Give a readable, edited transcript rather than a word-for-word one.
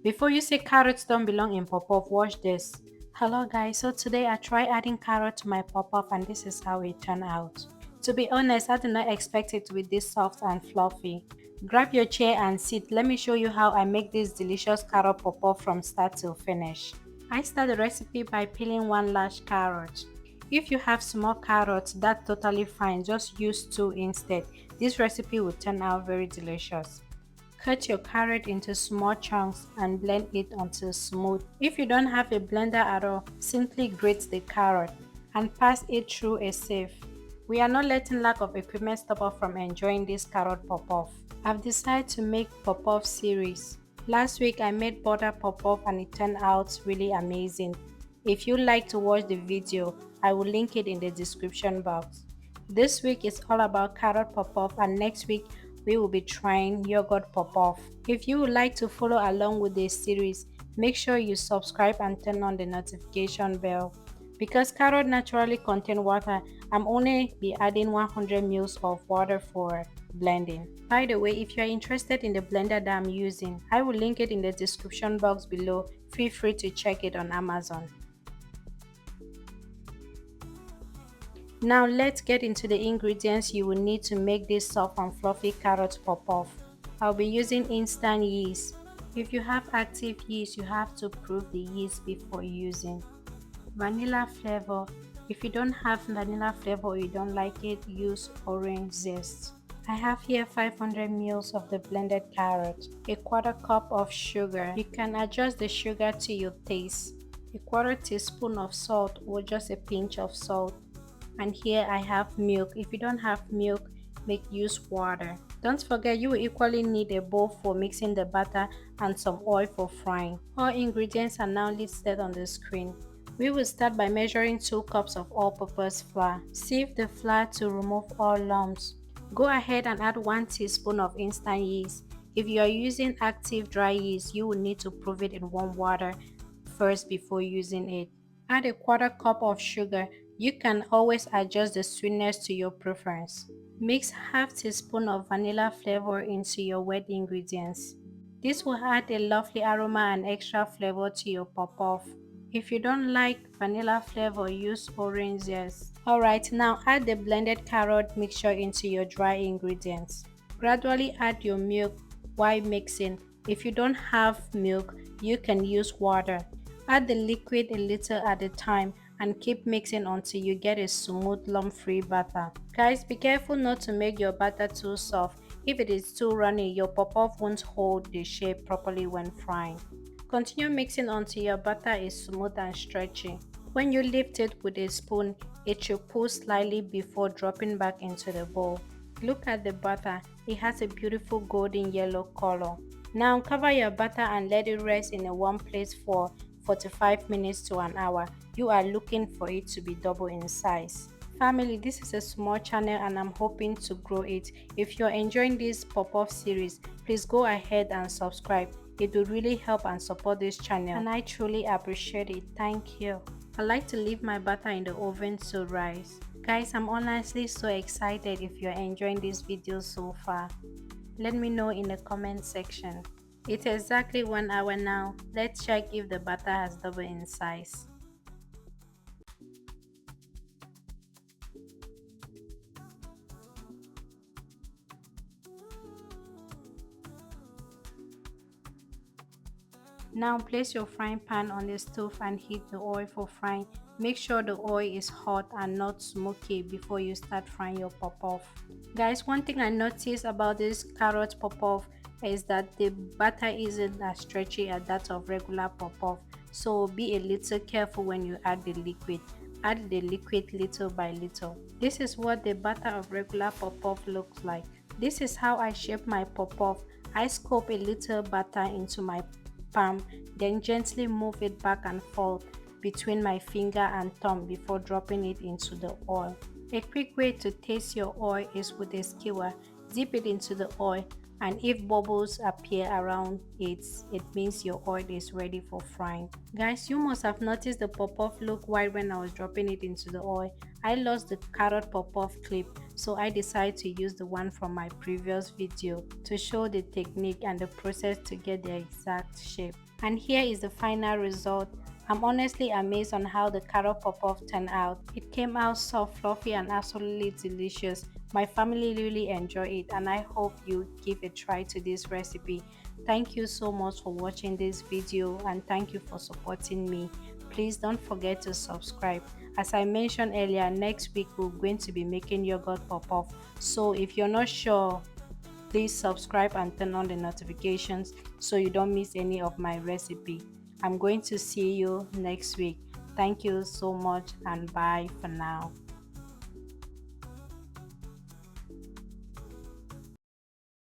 Before you say carrots don't belong in pop-off, watch this. Hello guys, so today I tried adding carrot to my pop-off and this is how it turned out. To be honest, I did not expect it to be this soft and fluffy. Grab your chair and sit. Let me show you how I make this delicious carrot pop-off from start till finish. I start the recipe by peeling one large carrot. If you have small carrots, that's totally fine, just use two instead. This recipe will turn out very delicious. Cut your carrot into small chunks and blend it until smooth. If you don't have a blender at all, simply grate the carrot and pass it through a sieve. We are not letting lack of equipment stop us from enjoying this carrot pop-off. I've decided to make pop-off series. Last week I made butter pop-off and it turned out really amazing. If you'd like to watch the video, I will link it in the description box. This week is all about carrot pop-off and next week we will be trying yogurt pop-off. If you would like to follow along with this series, make sure you subscribe and turn on the notification bell. Because carrot naturally contain water, I'm only be adding 100 ml of water for blending. By the way, if you are interested in the blender that I'm using, I will link it in the description box below. Feel free to check it on Amazon. Now let's get into the ingredients you will need to make this soft and fluffy carrot pop-off. I'll be using instant yeast. If you have active yeast, you have to proof the yeast before using. Vanilla flavor. If you don't have vanilla flavor or you don't like it, use orange zest. I have here 500 ml of the blended carrot, a quarter cup of sugar. You can adjust the sugar to your taste, a quarter teaspoon of salt or just a pinch of salt. And here I have milk. If you don't have milk, make use water. Don't forget you will equally need a bowl for mixing the batter and some oil for frying. All ingredients are now listed on the screen. We will start by measuring 2 cups of all-purpose flour. Sieve the flour to remove all lumps. Go ahead and add 1 teaspoon of instant yeast. If you are using active dry yeast, you will need to proof it in warm water first before using it. Add a quarter cup of sugar. You can always adjust the sweetness to your preference. Mix half teaspoon of vanilla flavor into your wet ingredients. This will add a lovely aroma and extra flavor to your pop-off. If you don't like vanilla flavor, use orange zest. Alright, now add the blended carrot mixture into your dry ingredients. Gradually add your milk while mixing. If you don't have milk, you can use water. Add the liquid a little at a time and keep mixing until you get a smooth lump-free batter. Guys, be careful not to make your batter too soft. If it is too runny, your pop-off won't hold the shape properly when frying. Continue mixing until your batter is smooth and stretchy. When you lift it with a spoon, it should pull slightly before dropping back into the bowl. Look at the batter, it has a beautiful golden yellow color. Now cover your batter and let it rest in a warm place for 45 minutes to an hour. You are looking for it to be double in size. Family, this is a small channel and I'm hoping to grow it. If you're enjoying this pop-off series, please go ahead and subscribe. It will really help and support this channel and I truly appreciate it. Thank you. I like to leave my butter in the oven to rise. Guys, I'm honestly so excited if you're enjoying this video so far. Let me know in the comment section. It's exactly 1 hour now. Let's check if the butter has doubled in size. Now place your frying pan on the stove and heat the oil for frying. Make sure the oil is hot and not smoky before you start frying your pop-off. Guys, one thing I noticed about this carrot pop-off is that the batter isn't as stretchy as that of regular pop-off, so be a little careful when you add the liquid. Add the liquid little by little. This is what the batter of regular pop-off looks like. This is how I shape my pop-off. I scoop a little batter into my palm, then gently move it back and forth between my finger and thumb before dropping it into the oil. A quick way to taste your oil is with a skewer. Dip it into the oil, and if bubbles appear around it means your oil is ready for frying. Guys, you must have noticed the pop-off look white when I was dropping it into the oil. I lost the carrot pop-off clip, so I decided to use the one from my previous video to show the technique and the process to get the exact shape. And here is the final result. I'm honestly amazed on how the carrot pop-off turned out. It came out soft, fluffy and absolutely delicious. My family really enjoy it and I hope you give a try to this recipe. Thank you so much for watching this video and thank you for supporting me. Please don't forget to subscribe. As I mentioned earlier, next week we're going to be making yogurt pop-off. So if you're not sure, please subscribe and turn on the notifications so you don't miss any of my recipe. I'm going to see you next week. Thank you so much and bye for now.